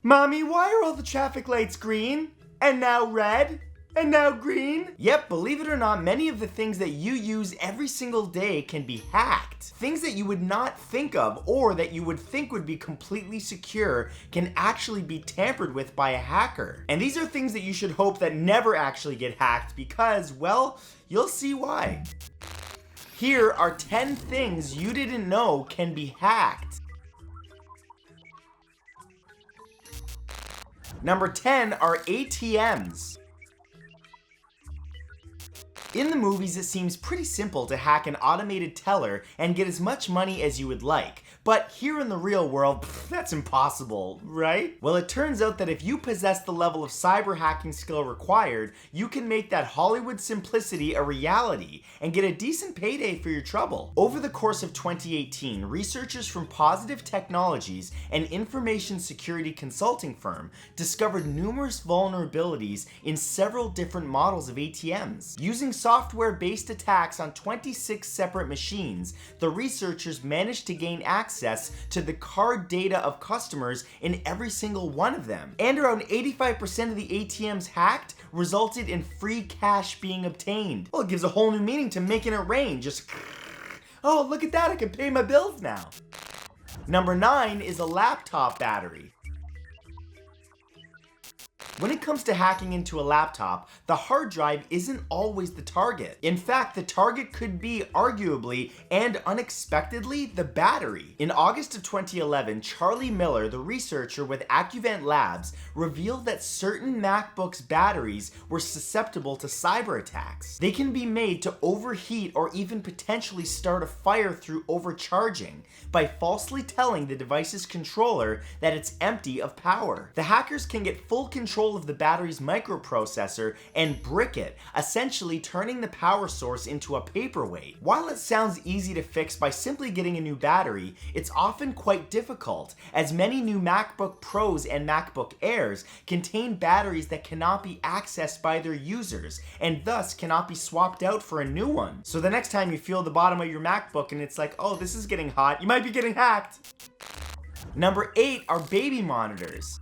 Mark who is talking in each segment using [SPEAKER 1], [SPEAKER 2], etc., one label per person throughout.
[SPEAKER 1] Mommy, why are all the traffic lights green? And now red? And now green? Yep, believe it or not, many of the things that you use every single day can be hacked. Things that you would not think of or that you would think would be completely secure can actually be tampered with by a hacker. And these are things that you should hope that never actually get hacked because, well, you'll see why. Here are 10 things you didn't know can be hacked. Number 10 are ATMs. In the movies, it seems pretty simple to hack an automated teller and get as much money as you would like. But here in the real world, that's impossible, right? Well, it turns out that if you possess the level of cyber hacking skill required, you can make that Hollywood simplicity a reality and get a decent payday for your trouble. Over the course of 2018, researchers from Positive Technologies, an information security consulting firm, discovered numerous vulnerabilities in several different models of ATMs. Using software-based attacks on 26 separate machines, the researchers managed to gain access to the card data of customers in every single one of them. And around 85% of the ATMs hacked resulted in free cash being obtained. Well, it gives a whole new meaning to making it rain. Just, oh, look at that, I can pay my bills now. Number 9 is a laptop battery. When it comes to hacking into a laptop, the hard drive isn't always the target. In fact, the target could be, arguably and unexpectedly, the battery. In August of 2011, Charlie Miller, the researcher with Accuvant Labs, revealed that certain MacBooks batteries were susceptible to cyber attacks. They can be made to overheat or even potentially start a fire through overcharging by falsely telling the device's controller that it's empty of power. The hackers can get full control of the battery's microprocessor and brick it, essentially turning the power source into a paperweight. While it sounds easy to fix by simply getting a new battery, it's often quite difficult, as many new MacBook Pros and MacBook Airs contain batteries that cannot be accessed by their users, and thus cannot be swapped out for a new one. So the next time you feel the bottom of your MacBook and it's like, oh, this is getting hot, you might be getting hacked. Number 8 are baby monitors.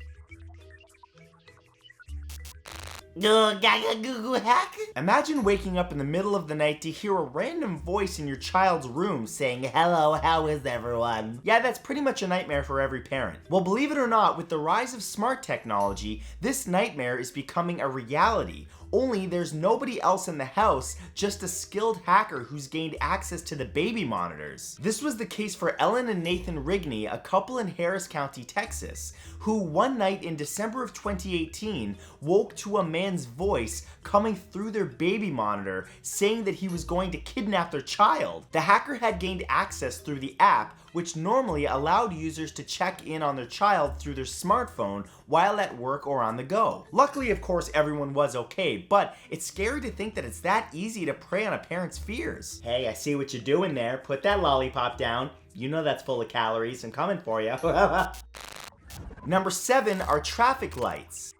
[SPEAKER 1] Imagine waking up in the middle of the night to hear a random voice in your child's room saying, "Hello, how is everyone?" Yeah, that's pretty much a nightmare for every parent. Well, believe it or not, with the rise of smart technology, this nightmare is becoming a reality. Only there's nobody else in the house, just a skilled hacker who's gained access to the baby monitors. This was the case for Ellen and Nathan Rigney, a couple in Harris County, Texas, who one night in December of 2018 woke to a man's voice coming through their baby monitor saying that he was going to kidnap their child. The hacker had gained access through the app, which normally allowed users to check in on their child through their smartphone while at work or on the go. Luckily, of course, everyone was okay, but it's scary to think that it's that easy to prey on a parent's fears. Hey, I see what you're doing there. Put that lollipop down. You know that's full of calories. I'm coming for you. Number 7 are traffic lights.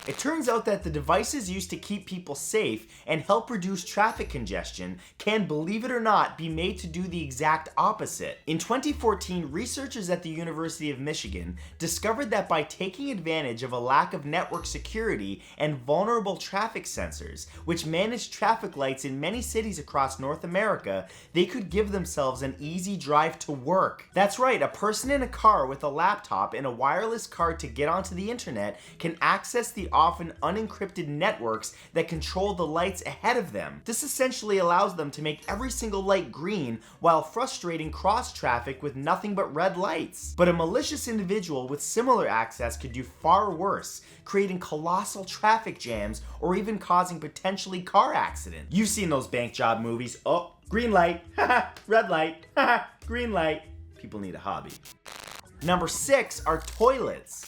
[SPEAKER 1] It turns out that the devices used to keep people safe and help reduce traffic congestion can, believe it or not, be made to do the exact opposite. In 2014, researchers at the University of Michigan discovered that by taking advantage of a lack of network security and vulnerable traffic sensors, which managed traffic lights in many cities across North America, they could give themselves an easy drive to work. That's right, a person in a car with a laptop and a wireless card to get onto the internet can access the often unencrypted networks that control the lights ahead of them. This essentially allows them to make every single light green while frustrating cross traffic with nothing but red lights. But a malicious individual with similar access could do far worse, creating colossal traffic jams or even causing potentially car accidents. You've seen those bank job movies. Oh, green light, red light, green light. People need a hobby. Number 6 are toilets.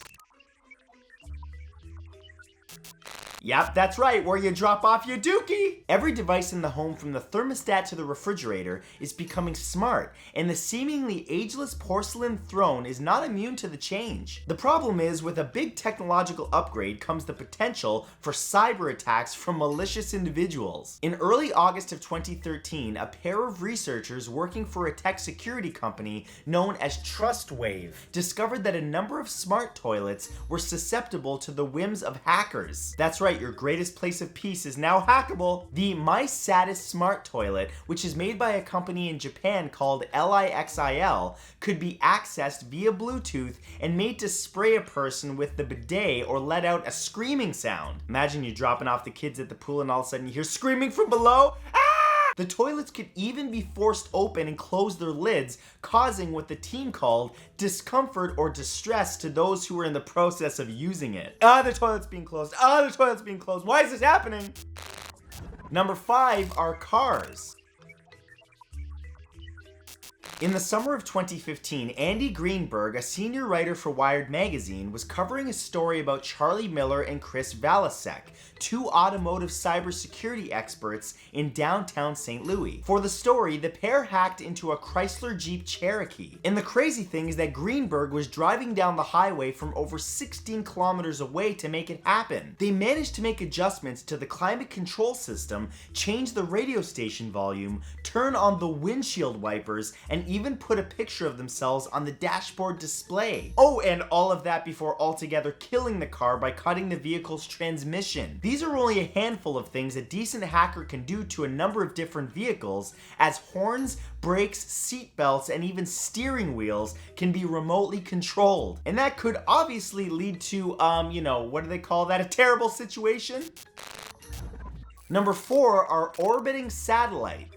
[SPEAKER 1] Yep, that's right, where you drop off your dookie. Every device in the home, from the thermostat to the refrigerator, is becoming smart, and the seemingly ageless porcelain throne is not immune to the change. The problem is, with a big technological upgrade comes the potential for cyber attacks from malicious individuals. In early August of 2013, a pair of researchers working for a tech security company known as TrustWave discovered that a number of smart toilets were susceptible to the whims of hackers. That's right, your greatest place of peace is now hackable. The My Saddest Smart Toilet, which is made by a company in Japan called LIXIL, could be accessed via Bluetooth and made to spray a person with the bidet or let out a screaming sound. Imagine you dropping off the kids at the pool and all of a sudden you hear screaming from below. Ah! The toilets could even be forced open and close their lids, causing what the team called discomfort or distress to those who were in the process of using it. The toilet's being closed. The toilet's being closed. Why is this happening? Number 5 are cars. In the summer of 2015, Andy Greenberg, a senior writer for Wired magazine, was covering a story about Charlie Miller and Chris Valasek, two automotive cybersecurity experts in downtown St. Louis. For the story, the pair hacked into a Chrysler Jeep Cherokee. And the crazy thing is that Greenberg was driving down the highway from over 16 kilometers away to make it happen. They managed to make adjustments to the climate control system, change the radio station volume, turn on the windshield wipers, and even put a picture of themselves on the dashboard display. Oh, and all of that before altogether killing the car by cutting the vehicle's transmission. These are only a handful of things a decent hacker can do to a number of different vehicles, as horns, brakes, seat belts, and even steering wheels can be remotely controlled. And that could obviously lead to, what do they call that? A terrible situation? Number 4 are orbiting satellite.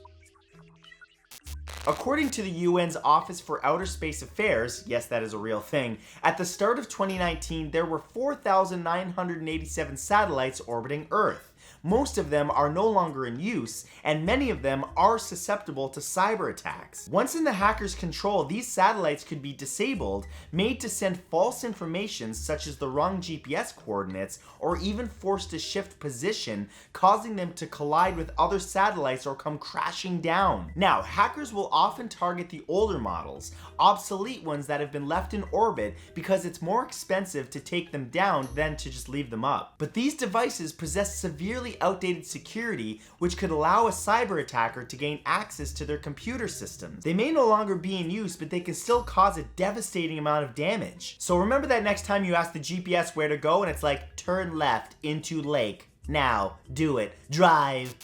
[SPEAKER 1] According to the UN's Office for Outer Space Affairs, yes, that is a real thing, at the start of 2019, there were 4,987 satellites orbiting Earth. Most of them are no longer in use, and many of them are susceptible to cyber attacks. Once in the hackers' control, these satellites could be disabled, made to send false information such as the wrong GPS coordinates, or even forced to shift position, causing them to collide with other satellites or come crashing down. Now, hackers will often target the older models, obsolete ones that have been left in orbit, because it's more expensive to take them down than to just leave them up. But these devices possess severely outdated security, which could allow a cyber attacker to gain access to their computer systems. They may no longer be in use, but they can still cause a devastating amount of damage. So remember that next time you ask the GPS where to go and it's like, turn left into lake. Now, do it. Drive.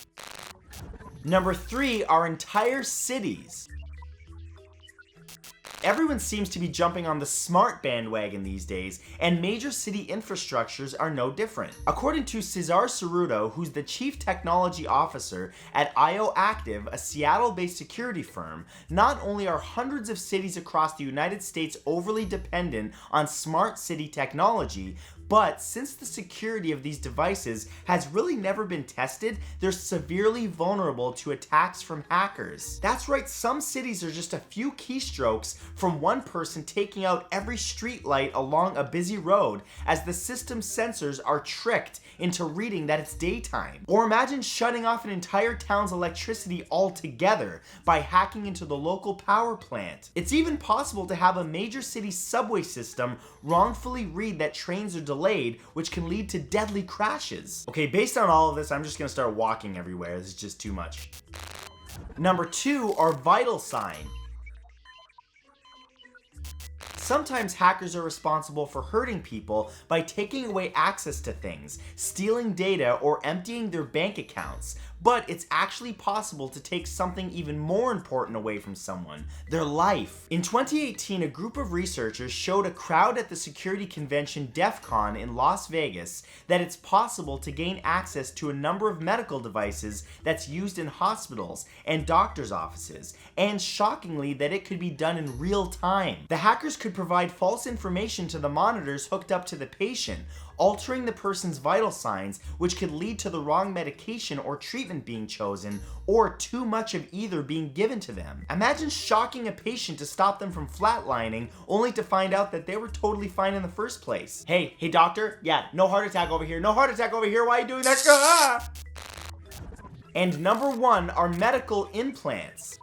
[SPEAKER 1] Number 3 are entire cities. Everyone seems to be jumping on the smart bandwagon these days, and major city infrastructures are no different. According to Cesar Cerruto, who's the chief technology officer at IO Active, a Seattle-based security firm, not only are hundreds of cities across the United States overly dependent on smart city technology, but since the security of these devices has really never been tested, they're severely vulnerable to attacks from hackers. That's right, some cities are just a few keystrokes from one person taking out every street light along a busy road, as the system's sensors are tricked into reading that it's daytime. Or imagine shutting off an entire town's electricity altogether by hacking into the local power plant. It's even possible to have a major city subway system wrongfully read that trains are delayed, which can lead to deadly crashes. Okay, based on all of this, I'm just gonna start walking everywhere. This is just too much. Number 2 are vital sign. Sometimes hackers are responsible for hurting people by taking away access to things, stealing data, or emptying their bank accounts. But it's actually possible to take something even more important away from someone, their life. In 2018, a group of researchers showed a crowd at the security convention DEF CON in Las Vegas that it's possible to gain access to a number of medical devices that's used in hospitals and doctors' offices, and shockingly that it could be done in real time. The hackers could provide false information to the monitors hooked up to the patient, altering the person's vital signs, which could lead to the wrong medication or treatment being chosen, or too much of either being given to them. Imagine shocking a patient to stop them from flatlining, only to find out that they were totally fine in the first place. Hey doctor, yeah, no heart attack over here, no heart attack over here, why are you doing that? Ah! And number 1 are medical implants.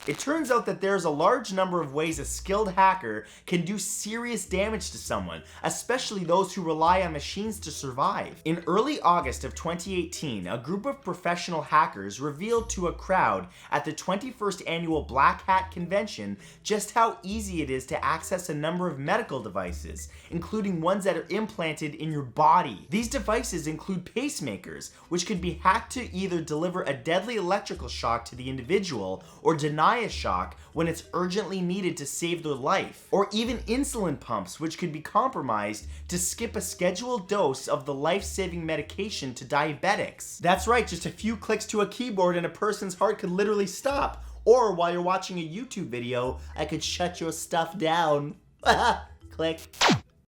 [SPEAKER 1] It turns out that there's a large number of ways a skilled hacker can do serious damage to someone, especially those who rely on machines to survive. In early August of 2018, a group of professional hackers revealed to a crowd at the 21st annual Black Hat Convention just how easy it is to access a number of medical devices, including ones that are implanted in your body. These devices include pacemakers, which could be hacked to either deliver a deadly electrical shock to the individual or deny a shock when it's urgently needed to save their life, or even insulin pumps, which could be compromised to skip a scheduled dose of the life-saving medication to diabetics. That's right, just a few clicks to a keyboard and a person's heart could literally stop. Or while you're watching a YouTube video, I could shut your stuff down. Click.